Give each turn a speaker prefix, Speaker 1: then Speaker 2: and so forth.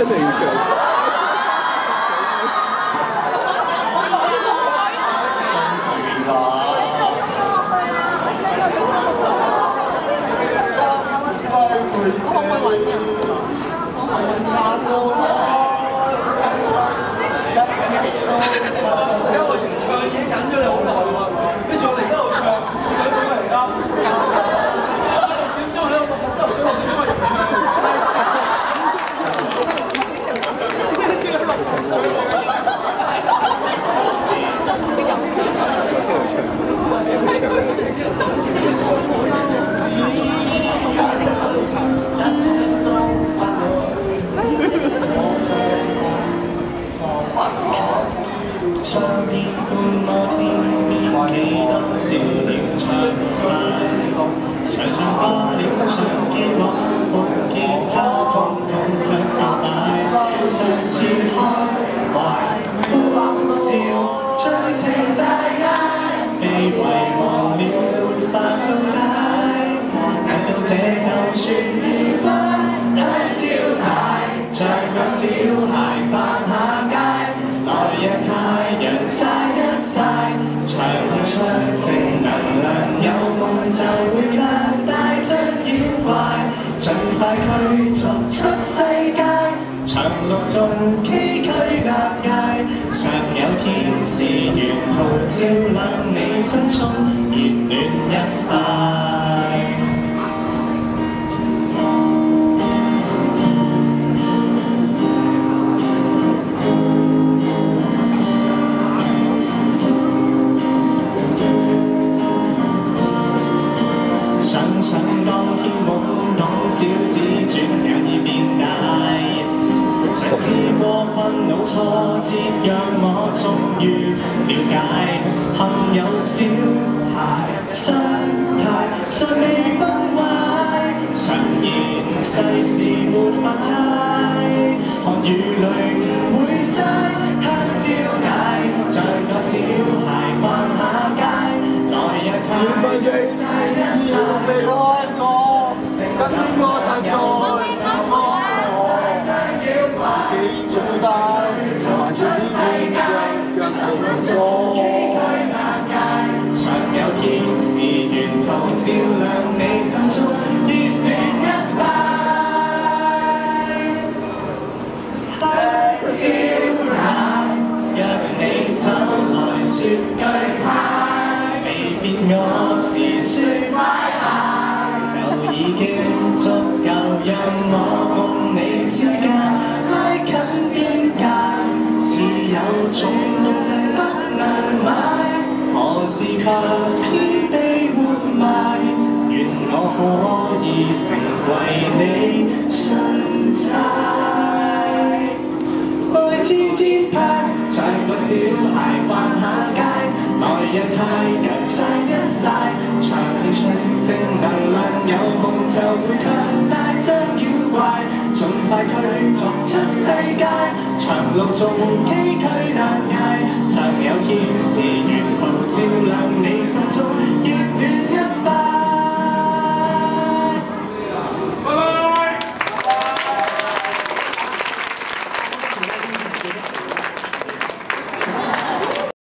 Speaker 1: 真係要唱。
Speaker 2: 唱遍觀摩天邊幾多少年長快，長唱過了唱機畫，木吉他通通卻跌敗，上次開懷歡笑將情大嗌，被遺忘了沒法到解，難道這就算愉快？很招奶，像個小孩扮下街。來日太陽曬一曬，長出正能量，有夢就會強大像妖怪，盡快驅逐出世界，長路縱崎嶇壓崖，常有天使沿途照亮你心中熱暖一塊。想當天懵懂小子，轉眼已變大。嘗試過困惱挫折，讓我終於了解，幸有小孩心態尚未崩壞。常言世事沒法猜，汗與淚唔會嘥，香蕉奶像個小孩逛下街，來日太陽曬一曬。跟我實在怎麼幾長大，還是天天腳步過。常有天使沿途照亮你心中熱暖一塊。香蕉奶，若你走來說句嗨，未必我是說拜拜。已經足夠讓我共你之間拉近邊界，是有種東西不能買，何時卻偏被活埋，願我可以成為你信差。愛天天拍，像個小孩逛下街，來日太陽曬一曬，長出正能量，有夢就會強大像妖怪，盡快驅逐出世界，長路縱崎嶇難捱，常有天使